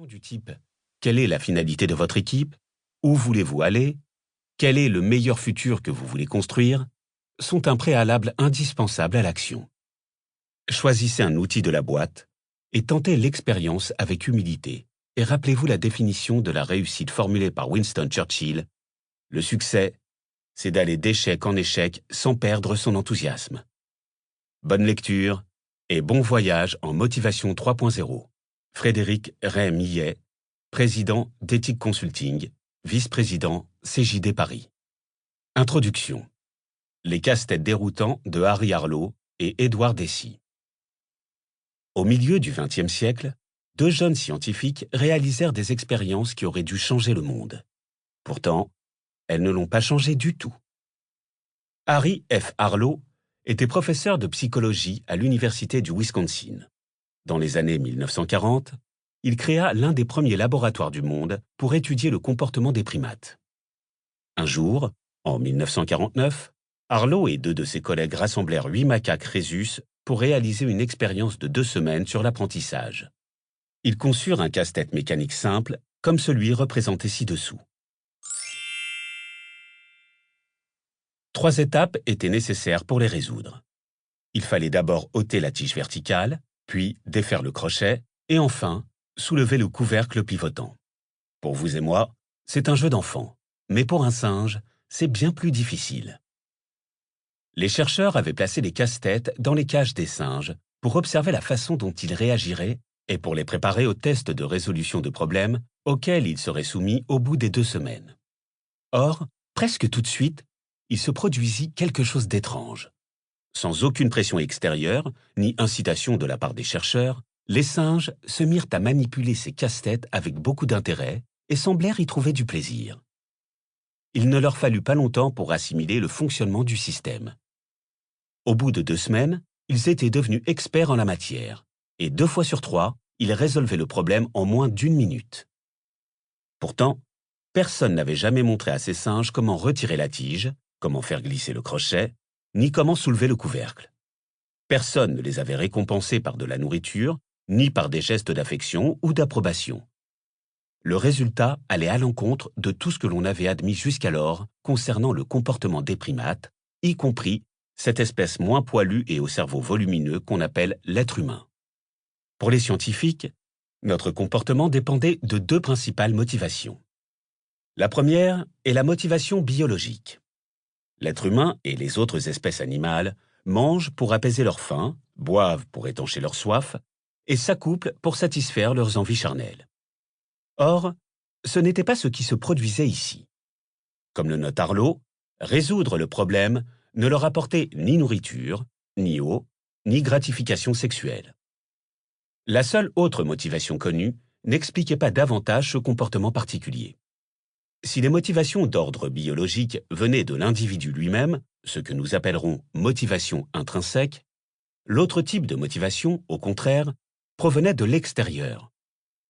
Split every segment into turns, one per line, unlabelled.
Du type quelle est la finalité de votre équipe? Où voulez-vous aller? Quel est le meilleur futur que vous voulez construire? Sont un préalable indispensable à l'action. Choisissez un outil de la boîte et tentez l'expérience avec humilité. Et rappelez-vous la définition de la réussite formulée par Winston Churchill. Le succès, c'est d'aller d'échec en échec sans perdre son enthousiasme. Bonne lecture et bon voyage en Motivation 3.0. Frédéric Ray-Millet, président d'Ethic Consulting, vice-président CJD Paris. Introduction. Les casse-têtes déroutants de Harry Harlow et Édouard Dessy. Au milieu du XXe siècle, deux jeunes scientifiques réalisèrent des expériences qui auraient dû changer le monde. Pourtant, elles ne l'ont pas changé du tout. Harry F. Harlow était professeur de psychologie à l'Université du Wisconsin. Dans les années 1940, il créa l'un des premiers laboratoires du monde pour étudier le comportement des primates. Un jour, en 1949, Harlow et deux de ses collègues rassemblèrent 8 macaques rhésus pour réaliser une expérience de 2 semaines sur l'apprentissage. Ils conçurent un casse-tête mécanique simple, comme celui représenté ci-dessous. 3 étapes étaient nécessaires pour les résoudre. Il fallait d'abord ôter la tige verticale, puis défaire le crochet, et enfin, soulever le couvercle pivotant. Pour vous et moi, c'est un jeu d'enfant, mais pour un singe, c'est bien plus difficile. Les chercheurs avaient placé les casse-têtes dans les cages des singes pour observer la façon dont ils réagiraient et pour les préparer aux tests de résolution de problèmes auxquels ils seraient soumis au bout des 2 semaines. Or, presque tout de suite, il se produisit quelque chose d'étrange. Sans aucune pression extérieure, ni incitation de la part des chercheurs, les singes se mirent à manipuler ces casse-têtes avec beaucoup d'intérêt et semblèrent y trouver du plaisir. Il ne leur fallut pas longtemps pour assimiler le fonctionnement du système. Au bout de 2 semaines, ils étaient devenus experts en la matière, et 2 fois sur 3, ils résolvaient le problème en moins d'1 minute. Pourtant, personne n'avait jamais montré à ces singes comment retirer la tige, comment faire glisser le crochet, ni comment soulever le couvercle. Personne ne les avait récompensés par de la nourriture, ni par des gestes d'affection ou d'approbation. Le résultat allait à l'encontre de tout ce que l'on avait admis jusqu'alors concernant le comportement des primates, y compris cette espèce moins poilue et au cerveau volumineux qu'on appelle l'être humain. Pour les scientifiques, notre comportement dépendait de 2 principales motivations. La première est la motivation biologique. L'être humain et les autres espèces animales mangent pour apaiser leur faim, boivent pour étancher leur soif et s'accouplent pour satisfaire leurs envies charnelles. Or, ce n'était pas ce qui se produisait ici. Comme le note Harlow, résoudre le problème ne leur apportait ni nourriture, ni eau, ni gratification sexuelle. La seule autre motivation connue n'expliquait pas davantage ce comportement particulier. Si les motivations d'ordre biologique venaient de l'individu lui-même, ce que nous appellerons motivation intrinsèque, l'autre type de motivation, au contraire, provenait de l'extérieur.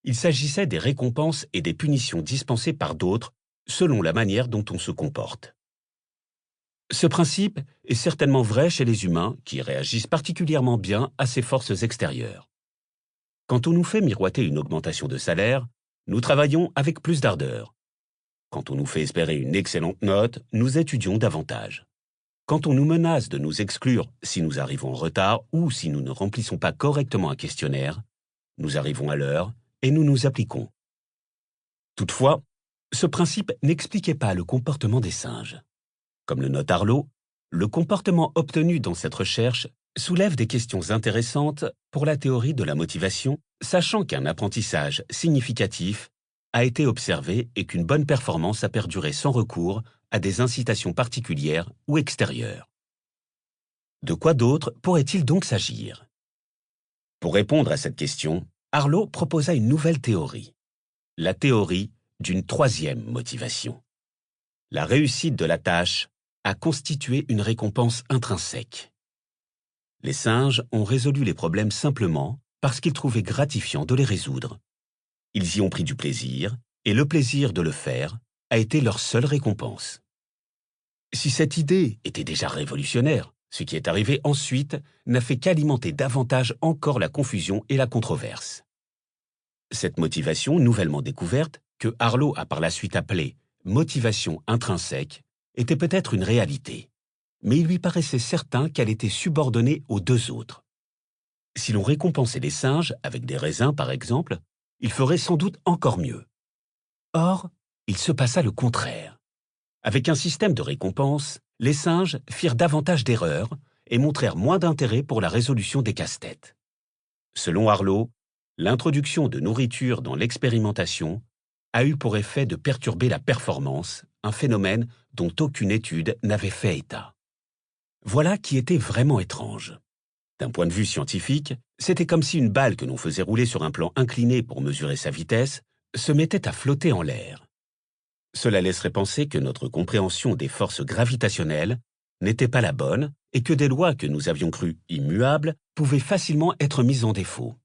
Il s'agissait des récompenses et des punitions dispensées par d'autres selon la manière dont on se comporte. Ce principe est certainement vrai chez les humains qui réagissent particulièrement bien à ces forces extérieures. Quand on nous fait miroiter une augmentation de salaire, nous travaillons avec plus d'ardeur. Quand on nous fait espérer une excellente note, nous étudions davantage. Quand on nous menace de nous exclure si nous arrivons en retard ou si nous ne remplissons pas correctement un questionnaire, nous arrivons à l'heure et nous nous appliquons. Toutefois, ce principe n'expliquait pas le comportement des singes. Comme le note Harlow, le comportement obtenu dans cette recherche soulève des questions intéressantes pour la théorie de la motivation, sachant qu'un apprentissage significatif a été observé et qu'une bonne performance a perduré sans recours à des incitations particulières ou extérieures. De quoi d'autre pourrait-il donc s'agir? Pour répondre à cette question, Harlow proposa une nouvelle théorie, la théorie d'une 3e motivation. La réussite de la tâche a constitué une récompense intrinsèque. Les singes ont résolu les problèmes simplement parce qu'ils trouvaient gratifiant de les résoudre. Ils y ont pris du plaisir, et le plaisir de le faire a été leur seule récompense. Si cette idée était déjà révolutionnaire, ce qui est arrivé ensuite n'a fait qu'alimenter davantage encore la confusion et la controverse. Cette motivation nouvellement découverte, que Harlow a par la suite appelée « motivation intrinsèque », était peut-être une réalité, mais il lui paraissait certain qu'elle était subordonnée aux deux autres. Si l'on récompensait les singes avec des raisins, par exemple, ils feraient sans doute encore mieux. Or, il se passa le contraire. Avec un système de récompense, les singes firent davantage d'erreurs et montrèrent moins d'intérêt pour la résolution des casse-têtes. Selon Harlow, l'introduction de nourriture dans l'expérimentation a eu pour effet de perturber la performance, un phénomène dont aucune étude n'avait fait état. Voilà qui était vraiment étrange. D'un point de vue scientifique, c'était comme si une balle que l'on faisait rouler sur un plan incliné pour mesurer sa vitesse se mettait à flotter en l'air. Cela laisserait penser que notre compréhension des forces gravitationnelles n'était pas la bonne et que des lois que nous avions crues immuables pouvaient facilement être mises en défaut.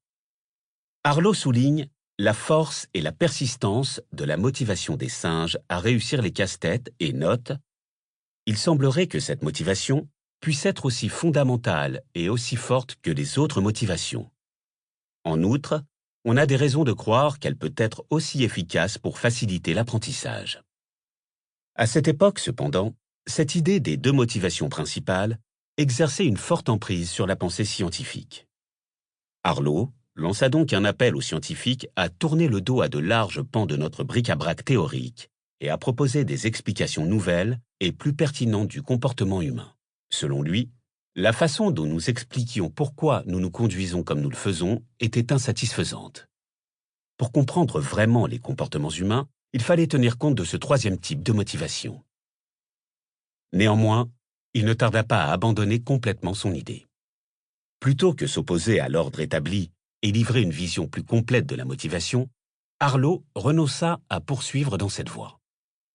Harlow souligne la force et la persistance de la motivation des singes à réussir les casse-têtes et note « Il semblerait que cette motivation puisse être aussi fondamentale et aussi forte que les autres motivations. En outre, on a des raisons de croire qu'elle peut être aussi efficace pour faciliter l'apprentissage. » À cette époque, cependant, cette idée des deux motivations principales exerçait une forte emprise sur la pensée scientifique. Harlow lança donc un appel aux scientifiques à tourner le dos à de larges pans de notre bric-à-brac théorique et à proposer des explications nouvelles et plus pertinentes du comportement humain. Selon lui, la façon dont nous expliquions pourquoi nous nous conduisons comme nous le faisons était insatisfaisante. Pour comprendre vraiment les comportements humains, il fallait tenir compte de ce troisième type de motivation. Néanmoins, il ne tarda pas à abandonner complètement son idée. Plutôt que s'opposer à l'ordre établi et livrer une vision plus complète de la motivation, Harlow renonça à poursuivre dans cette voie.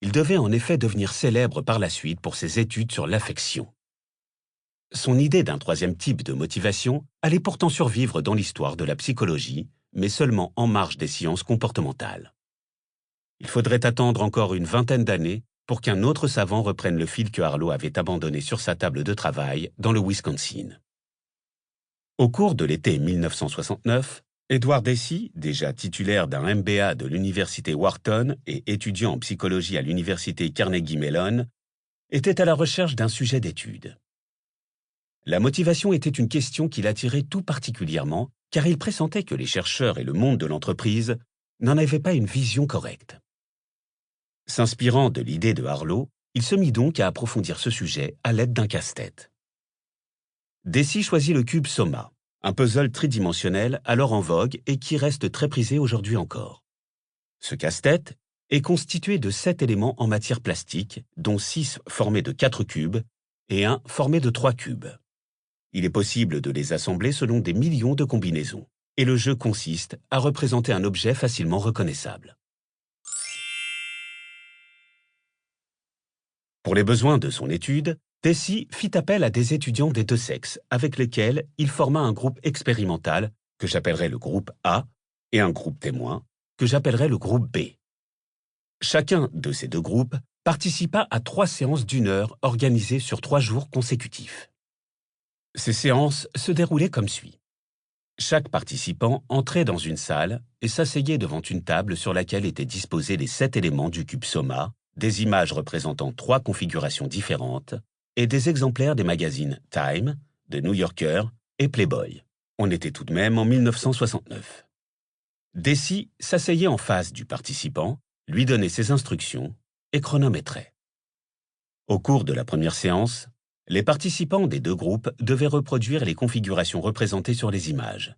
Il devait en effet devenir célèbre par la suite pour ses études sur l'affection. Son idée d'un troisième type de motivation allait pourtant survivre dans l'histoire de la psychologie, mais seulement en marge des sciences comportementales. Il faudrait attendre encore une vingtaine d'années pour qu'un autre savant reprenne le fil que Harlow avait abandonné sur sa table de travail dans le Wisconsin. Au cours de l'été 1969, Edward Deci, déjà titulaire d'un MBA de l'université Wharton et étudiant en psychologie à l'université Carnegie Mellon, était à la recherche d'un sujet d'étude. La motivation était une question qui l'attirait tout particulièrement car il pressentait que les chercheurs et le monde de l'entreprise n'en avaient pas une vision correcte. S'inspirant de l'idée de Harlow, il se mit donc à approfondir ce sujet à l'aide d'un casse-tête. Deci choisit le cube Soma, un puzzle tridimensionnel alors en vogue et qui reste très prisé aujourd'hui encore. Ce casse-tête est constitué de 7 éléments en matière plastique, dont 6 formés de 4 cubes et 1 formé de 3 cubes. Il est possible de les assembler selon des millions de combinaisons, et le jeu consiste à représenter un objet facilement reconnaissable. Pour les besoins de son étude, Deci fit appel à des étudiants des deux sexes, avec lesquels il forma un groupe expérimental, que j'appellerai le groupe A, et un groupe témoin, que j'appellerai le groupe B. Chacun de ces deux groupes participa à 3 séances d'1 heure organisées sur 3 jours consécutifs. Ces séances se déroulaient comme suit. Chaque participant entrait dans une salle et s'asseyait devant une table sur laquelle étaient disposés les 7 éléments du cube Soma, des images représentant 3 configurations différentes et des exemplaires des magazines Time, The New Yorker et Playboy. On était tout de même en 1969. Deci s'asseyait en face du participant, lui donnait ses instructions et chronométrait. Au cours de la première séance, les participants des deux groupes devaient reproduire les configurations représentées sur les images.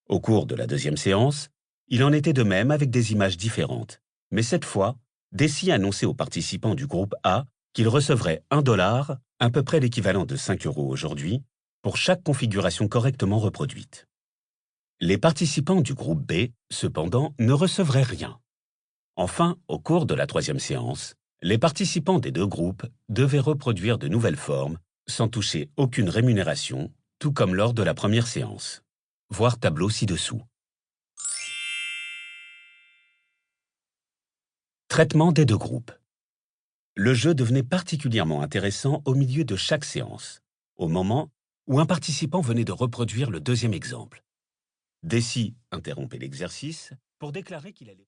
Au cours de la deuxième séance, il en était de même avec des images différentes, mais cette fois, Deci annonçait aux participants du groupe A qu'ils recevraient $1, à peu près l'équivalent de 5 € aujourd'hui, pour chaque configuration correctement reproduite. Les participants du groupe B, cependant, ne recevraient rien. Enfin, au cours de la troisième séance, les participants des deux groupes devaient reproduire de nouvelles formes sans toucher aucune rémunération, tout comme lors de la première séance. Voir tableau ci-dessous. Traitement des deux groupes. Le jeu devenait particulièrement intéressant au milieu de chaque séance, au moment où un participant venait de reproduire le deuxième exemple. Deci interrompait l'exercice pour déclarer qu'il allait